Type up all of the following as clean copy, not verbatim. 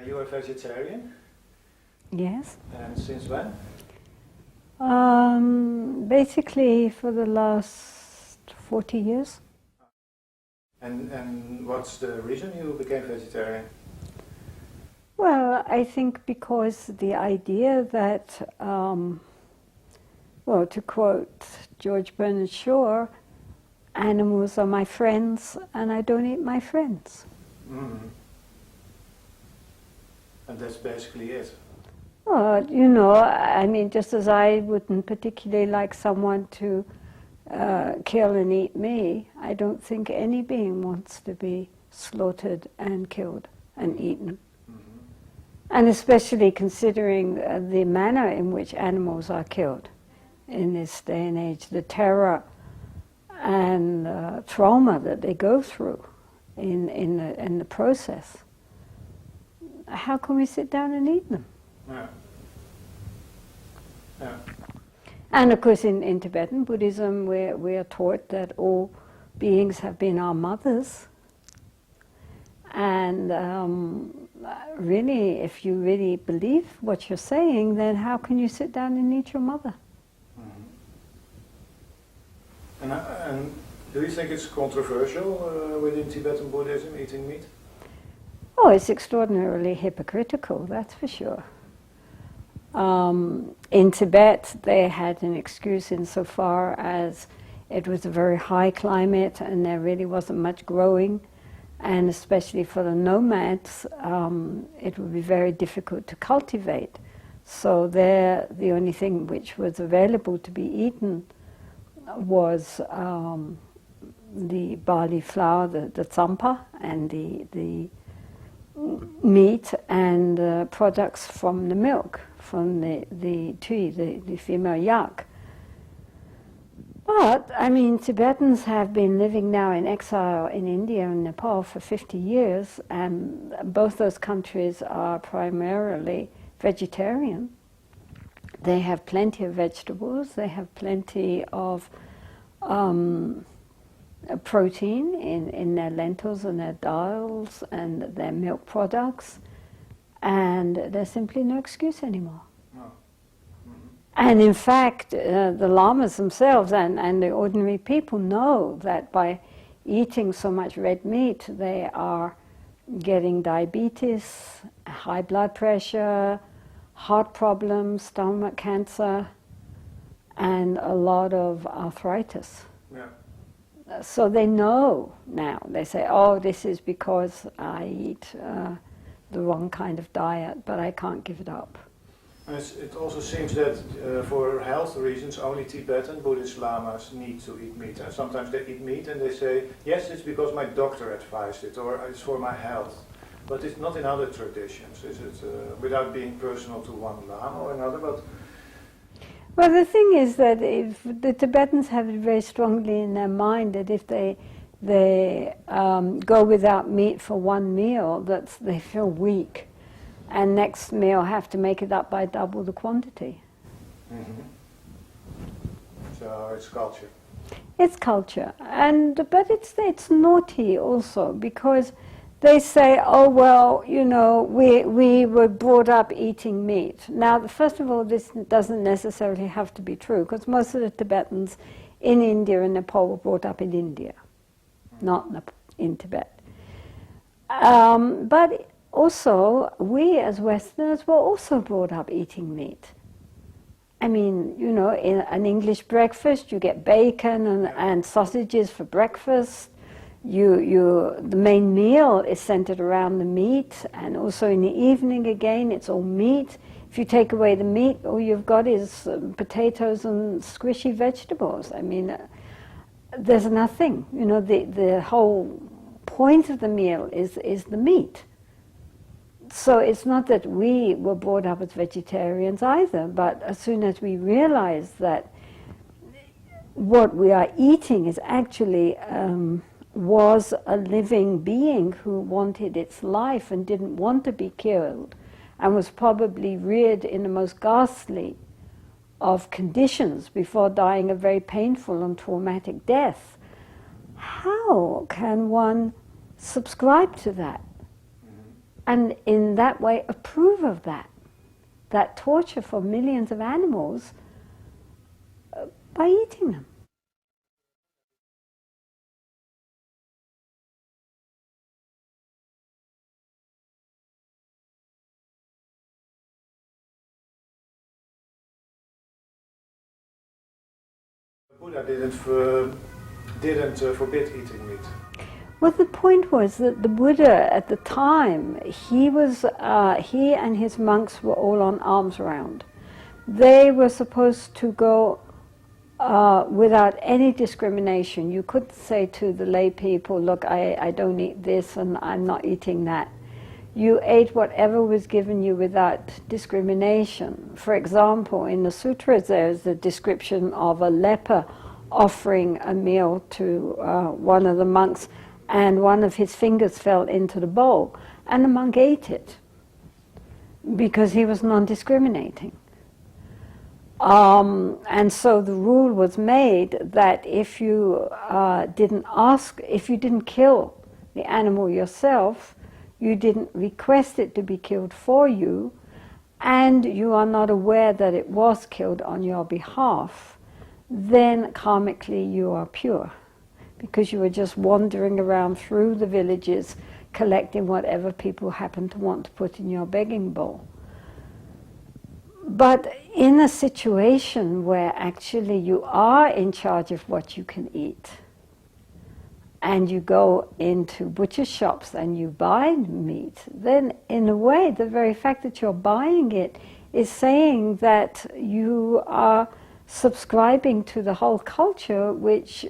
You are vegetarian? Yes. And since when? Basically for the last 40 years. And what's the reason you became vegetarian? Well, I think because the idea that, well, to quote George Bernard Shaw, animals are my friends and I don't eat my friends. Mm-hmm. And that's basically it. Well, you know, I mean, just as I wouldn't particularly like someone to kill and eat me, I don't think any being wants to be slaughtered and killed and eaten. Mm-hmm. And especially considering the manner in which animals are killed in this day and age, the terror and trauma that they go through in the process. How can we sit down and eat them? Yeah. Yeah. And of course in Tibetan Buddhism we are taught that all beings have been our mothers. And really, if you really believe what you're saying, then how can you sit down and eat your mother? Mm-hmm. And do you think it's controversial within Tibetan Buddhism, eating meat? Oh, it's extraordinarily hypocritical, that's for sure. In Tibet, they had an excuse insofar as it was a very high climate and there really wasn't much growing, and especially for the nomads, it would be very difficult to cultivate. So there, the only thing which was available to be eaten was the barley flour, the tsampa, and the meat and products from the milk, from the tree, the female yak. But, I mean, Tibetans have been living now in exile in India and Nepal for 50 years, and both those countries are primarily vegetarian. They have plenty of vegetables, they have plenty of protein in their lentils and their dals and their milk products, and there's simply no excuse anymore. No. Mm-hmm. And in fact, the lamas themselves and the ordinary people know that by eating so much red meat, they are getting diabetes, high blood pressure, heart problems, stomach cancer, and a lot of arthritis. Yeah. So they know now. They say, oh, this is because I eat the wrong kind of diet, but I can't give it up. It also seems that for health reasons only Tibetan Buddhist lamas need to eat meat. And sometimes they eat meat and they say, yes, it's because my doctor advised it, or it's for my health. But it's not in other traditions, is it? Without being personal to one lama or another, but... Well, the thing is that if the Tibetans have it very strongly in their mind that if they go without meat for one meal, that they feel weak, and next meal have to make it up by double the quantity. Mm-hmm. So it's culture. It's culture, but it's naughty also, because they say, oh, well, you know, we were brought up eating meat. Now, first of all, this doesn't necessarily have to be true, because most of the Tibetans in India and Nepal were brought up in India, not in Tibet. But also, we as Westerners were also brought up eating meat. I mean, you know, in an English breakfast, you get bacon and sausages for breakfast. The main meal is centered around the meat, and also in the evening again it's all meat. If you take away the meat, all you've got is potatoes and squishy vegetables. I mean, there's nothing. You know, the whole point of the meal is the meat. So it's not that we were brought up as vegetarians either, but as soon as we realize that what we are eating is actually was a living being who wanted its life and didn't want to be killed, and was probably reared in the most ghastly of conditions before dying a very painful and traumatic death, how can one subscribe to that? and in that way approve of that torture for millions of animals by eating them. Buddha didn't forbid eating meat. Well, the point was that the Buddha at the time, he and his monks were all on alms round. They were supposed to go without any discrimination. You could say to the lay people, look, I don't eat this and I'm not eating that. You ate whatever was given you without discrimination. For example, in the sutras there's a description of a leper offering a meal to one of the monks, and one of his fingers fell into the bowl, and the monk ate it because he was non-discriminating. And so the rule was made that if you didn't kill the animal yourself, you didn't request it to be killed for you, and you are not aware that it was killed on your behalf, then karmically you are pure, because you were just wandering around through the villages collecting whatever people happen to want to put in your begging bowl. But in a situation where actually you are in charge of what you can eat, and you go into butcher shops and you buy meat, then in a way the very fact that you're buying it is saying that you are subscribing to the whole culture which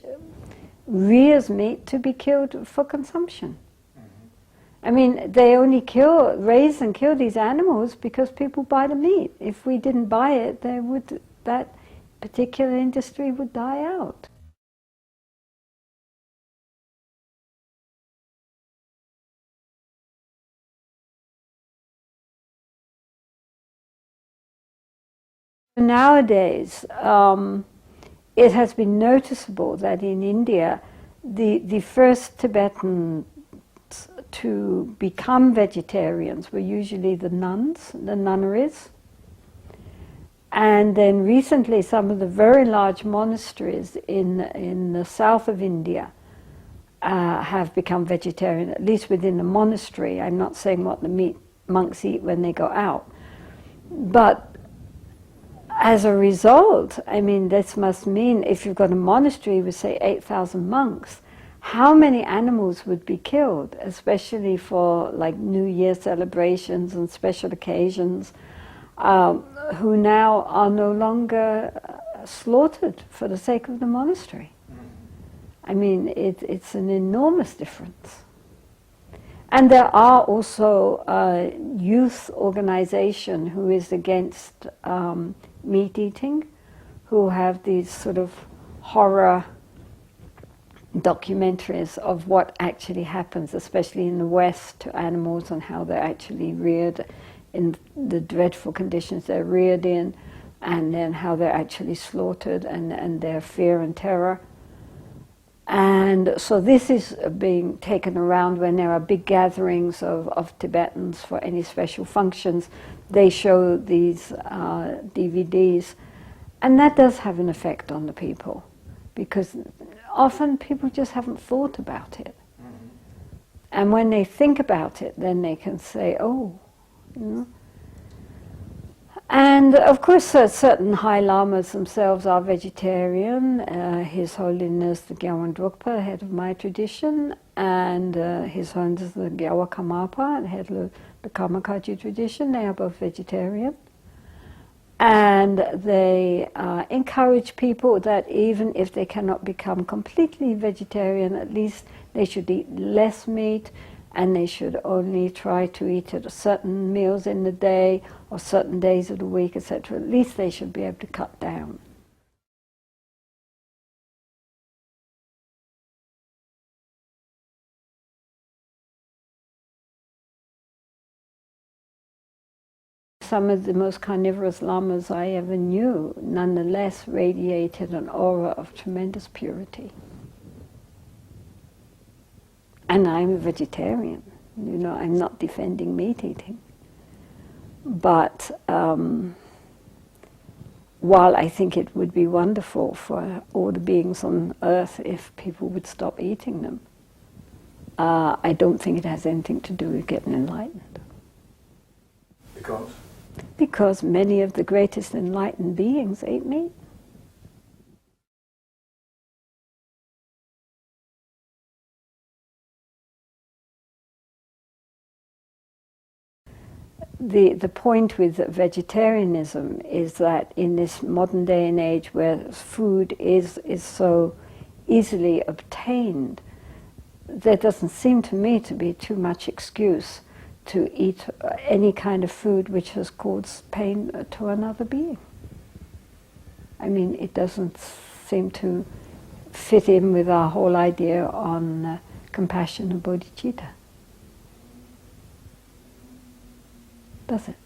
rears meat to be killed for consumption. I mean, they only raise and kill these animals because people buy the meat. If we didn't buy it, that particular industry would die out. Nowadays, it has been noticeable that in India, the first Tibetans to become vegetarians were usually the nuns, the nunneries. And then recently some of the very large monasteries in the south of India have become vegetarian, at least within the monastery. I'm not saying what the meat monks eat when they go out. But as a result, I mean, this must mean if you've got a monastery with, say, 8,000 monks, how many animals would be killed, especially for like New Year celebrations and special occasions, who now are no longer slaughtered for the sake of the monastery. I mean, it's an enormous difference. And there are also youth organization who is against meat eating, who have these sort of horror documentaries of what actually happens, especially in the West, to animals and how they're actually reared in the dreadful conditions they're reared in, and then how they're actually slaughtered and their fear and terror. And so this is being taken around when there are big gatherings of Tibetans for any special functions. They show these DVDs, and that does have an effect on the people, because often people just haven't thought about it. Mm-hmm. And when they think about it, then they can say, oh, you know. And of course certain High Lamas themselves are vegetarian. His Holiness the Gyawan Drukpa, head of my tradition, and His Holiness the Gyawa Kamapa, head of the Karma-Kagyu tradition, they are both vegetarian. And they encourage people that even if they cannot become completely vegetarian, at least they should eat less meat, and they should only try to eat at certain meals in the day or certain days of the week, etc. At least they should be able to cut down. Some of the most carnivorous lamas I ever knew nonetheless radiated an aura of tremendous purity. And I'm a vegetarian. You know, I'm not defending meat eating. But while I think it would be wonderful for all the beings on earth if people would stop eating them, I don't think it has anything to do with getting enlightened. Because? Because many of the greatest enlightened beings ate meat. The point with vegetarianism is that in this modern day and age where food is so easily obtained, there doesn't seem to me to be too much excuse to eat any kind of food which has caused pain to another being. I mean, it doesn't seem to fit in with our whole idea on compassion and bodhicitta. Does it?